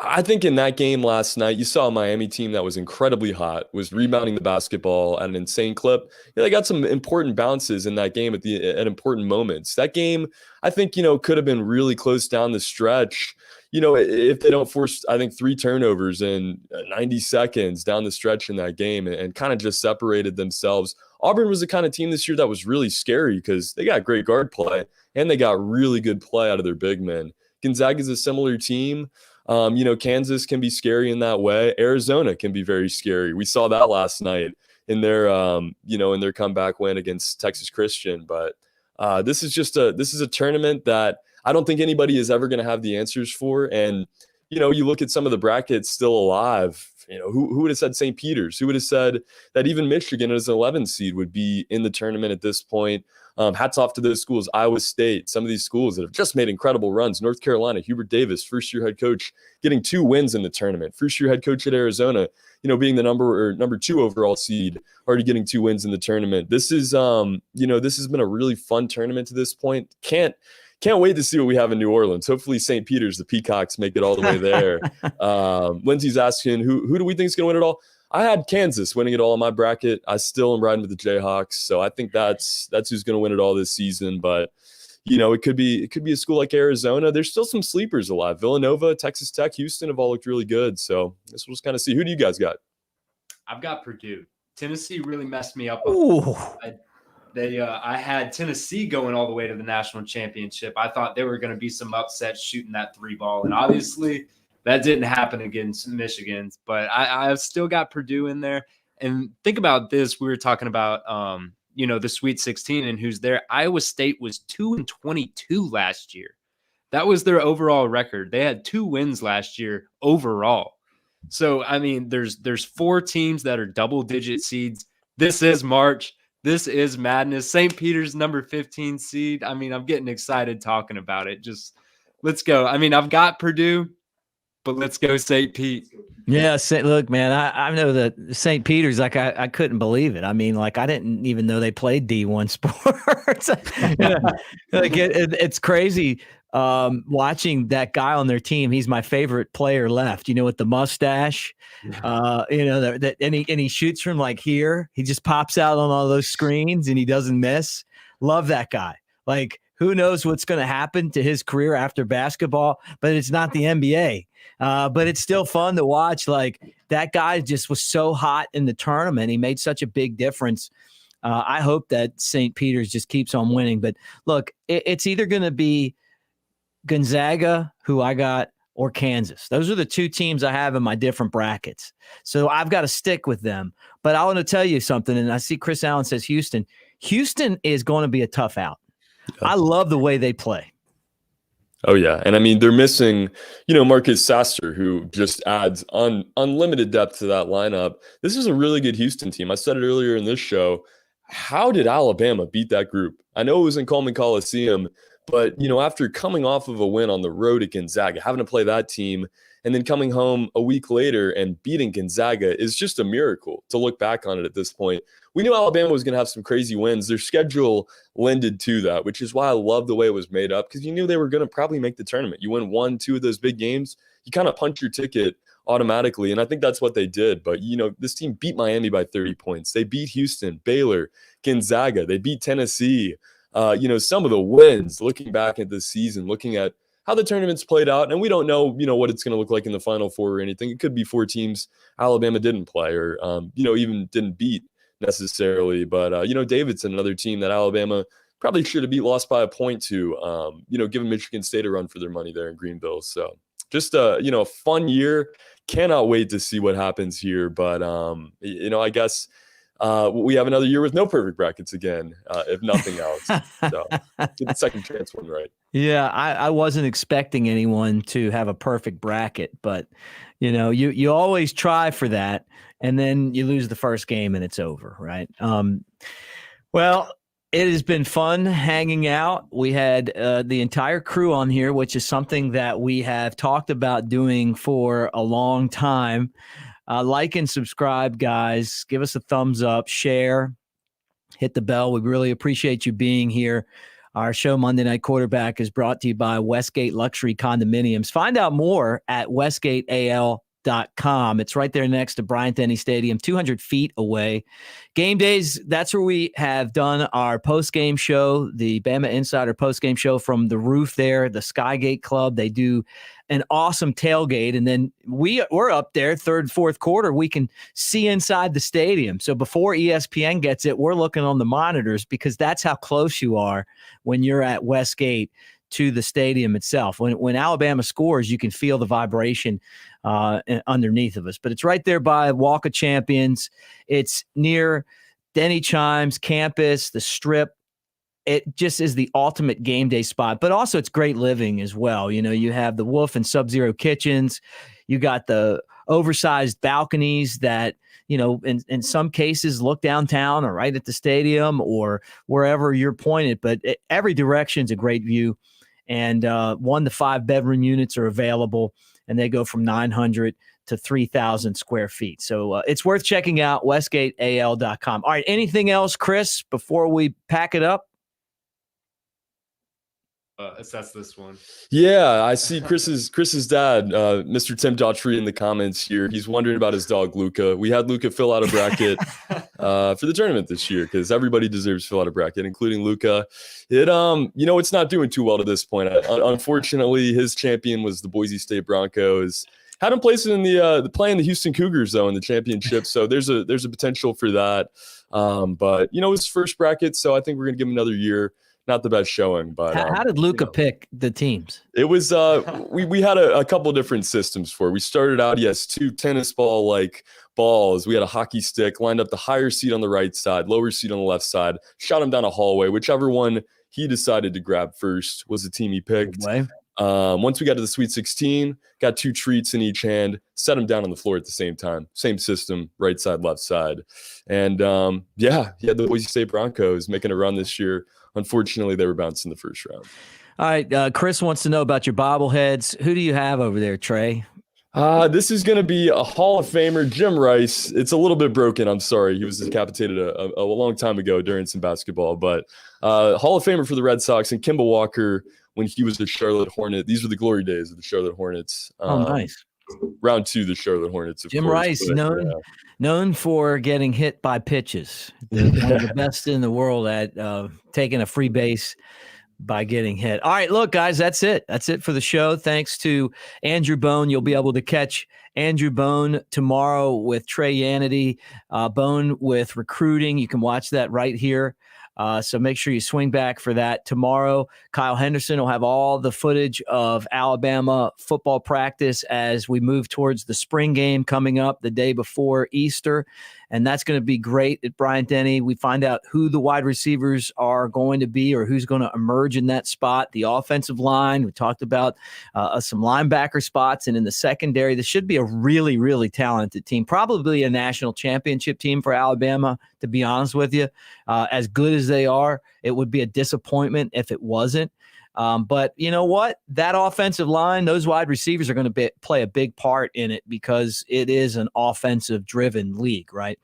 I think in that game last night, you saw a Miami team that was incredibly hot, was rebounding the basketball at an insane clip. They got some important bounces in that game at important moments. That game, I think, could have been really close down the stretch. If they don't force, I think, 3 turnovers in 90 seconds down the stretch in that game and kind of just separated themselves. Auburn was the kind of team this year that was really scary because they got great guard play and they got really good play out of their big men. Gonzaga is a similar team. Kansas can be scary in that way. Arizona can be very scary. We saw that last night in their, in their comeback win against Texas Christian. But this is a tournament that I don't think anybody is ever going to have the answers for. And, you look at some of the brackets still alive. Who would have said St. Peter's? Who would have said that even Michigan as an 11 seed would be in the tournament at this point? Hats off to those schools. Iowa State, some of these schools that have just made incredible runs. North Carolina, Hubert Davis, first-year head coach, getting 2 wins in the tournament. First-year head coach at Arizona, being the number 2 overall seed, already getting 2 wins in the tournament. This is, this has been a really fun tournament to this point. Can't wait to see what we have in New Orleans. Hopefully St. Peter's, the Peacocks, make it all the way there. Lindsay's asking, who do we think is going to win it all? I had Kansas winning it all in my bracket. I still am riding with the Jayhawks, so I think that's who's going to win it all this season. But it could be a school like Arizona. There's still some sleepers alive. Villanova, Texas Tech, Houston have all looked really good. So I guess we'll just kind of see. Who do you guys got? I've got Purdue. Tennessee really messed me up. I had Tennessee going all the way to the national championship. I thought there were going to be some upsets shooting that 3 ball, and obviously that didn't happen against Michigan. But I've still got Purdue in there. And think about this: we were talking about the Sweet 16 and who's there. Iowa State was 2-22 last year. That was their overall record. They had 2 wins last year overall. So I mean, there's 4 teams that are double-digit seeds. This is March. This is madness. St. Peter's number 15 seed. I mean, I'm getting excited talking about it. Just let's go. I mean, I've got Purdue, but let's go St. Pete. Yeah, look, man, I know that St. Peter's, like, I couldn't believe it. I mean, like, I didn't even know they played D1 sports. It's crazy watching that guy on their team. He's my favorite player left, with the mustache, and he shoots from like here. He just pops out on all those screens and he doesn't miss. Love that guy. Like, who knows what's going to happen to his career after basketball, but it's not the NBA. But it's still fun to watch. Like, that guy just was so hot in the tournament. He made such a big difference. I hope that St. Peter's just keeps on winning. But look, it's either going to be Gonzaga, who I got, or Kansas. Those are the 2 teams I have in my different brackets. So I've got to stick with them. But I want to tell you something, and I see Chris Allen says Houston. Houston is going to be a tough out. I love the way they play. Oh, yeah. And I mean, they're missing, Marcus Sasser, who just adds unlimited depth to that lineup. This is a really good Houston team. I said it earlier in this show. How did Alabama beat that group? I know it was in Coleman Coliseum, but, after coming off of a win on the road at Gonzaga, having to play that team, and then coming home a week later and beating Gonzaga is just a miracle to look back on it at this point. We knew Alabama was going to have some crazy wins. Their schedule lended to that, which is why I love the way it was made up, because you knew they were going to probably make the tournament. You win 1, 2 of those big games, you kind of punch your ticket automatically. And I think that's what they did. But, this team beat Miami by 30 points. They beat Houston, Baylor, Gonzaga. They beat Tennessee. Some of the wins, looking back at this season, looking at how the tournament's played out, and we don't know, what it's going to look like in the Final Four or anything. It could be 4 teams Alabama didn't play or, even didn't beat necessarily. But, Davidson, another team that Alabama probably should have lost by a point to, giving Michigan State a run for their money there in Greenville. So just, a fun year. Cannot wait to see what happens here. But, I guess we have another year with no perfect brackets again, if nothing else. So get the second chance one right. Yeah, I wasn't expecting anyone to have a perfect bracket, but you always try for that, and then you lose the first game and it's over, right? Well, it has been fun hanging out. We had the entire crew on here, which is something that we have talked about doing for a long time. Like and subscribe, guys. Give us a thumbs up, share, hit the bell. We really appreciate you being here. Our show, Monday Night Quarterback, is brought to you by Westgate Luxury Condominiums. Find out more at westgateal.com. It's right there next to Bryant-Denny Stadium, 200 feet away. Game days, that's where we have done our post-game show, the Bama Insider post-game show from the roof there, the Skygate Club. They do an awesome tailgate, and then we're up there third, fourth quarter. We can see inside the stadium. So before ESPN gets it, we're looking on the monitors because that's how close you are when you're at Westgate to the stadium itself. When Alabama scores, you can feel the vibration underneath of us. But it's right there by Walk of Champions. It's near Denny Chimes campus, the Strip. It just is the ultimate game day spot, but also it's great living as well. You have the Wolf and Sub-Zero kitchens. You got the oversized balconies that, in some cases look downtown or right at the stadium or wherever you're pointed, but every direction's a great view. And 1 to 5 bedroom units are available, and they go from 900 to 3,000 square feet. So it's worth checking out, westgateal.com. All right, anything else, Chris, before we pack it up? Assess this one. Yeah, I see Chris's dad, Mr. Tim Daughtry, in the comments here. He's wondering about his dog Luca. We had Luca fill out a bracket for the tournament this year because everybody deserves to fill out a bracket, including Luca. It's not doing too well to this point. Unfortunately, his champion was the Boise State Broncos. Had him placed in the play in the Houston Cougars though in the championship, so there's a potential for that. But his first bracket, so I think we're gonna give him another year. Not the best showing, but how did Luca pick the teams? It was we had a couple different systems for it. We started out, 2 tennis ball like balls. We had a hockey stick, lined up the higher seat on the right side, lower seat on the left side, shot him down a hallway. Whichever one he decided to grab first was the team he picked. Once we got to the Sweet 16, got 2 treats in each hand, set him down on the floor at the same time. Same system, right side, left side. And he had the Boise State Broncos making a run this year. Unfortunately, they were bounced in the first round. All right. Chris wants to know about your bobbleheads. Who do you have over there, Trey? This is going to be a Hall of Famer, Jim Rice. It's a little bit broken. I'm sorry. He was decapitated a long time ago during some basketball. But Hall of Famer for the Red Sox and Kimball Walker when he was the Charlotte Hornet. These were the glory days of the Charlotte Hornets. Nice. Round 2, the Charlotte Hornets, of Jim course. Rice, known for getting hit by pitches. One of the best in the world at taking a free base by getting hit. All right, look, guys, that's it. That's it for the show. Thanks to Andrew Bone. You'll be able to catch Andrew Bone tomorrow with Trey Yanity. Bone with recruiting. You can watch that right here. So make sure you swing back for that tomorrow. Kyle Henderson will have all the footage of Alabama football practice as we move towards the spring game coming up the day before Easter. And that's going to be great at Bryant-Denny. We find out who the wide receivers are going to be or who's going to emerge in that spot. The offensive line, we talked about some linebacker spots. And in the secondary, this should be a really, really talented team. Probably a national championship team for Alabama, to be honest with you. As good as they are, it would be a disappointment if it wasn't. But you know what? That offensive line, those wide receivers are going to play a big part in it because it is an offensive-driven league, right?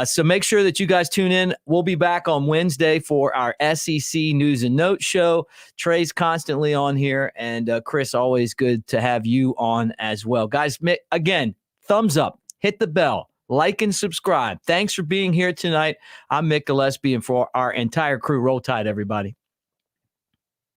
So make sure that you guys tune in. We'll be back on Wednesday for our SEC News and Notes show. Trey's constantly on here, and Chris, always good to have you on as well. Guys, again, thumbs up, hit the bell, like and subscribe. Thanks for being here tonight. I'm Mick Gillispie, and for our entire crew, roll tide, everybody.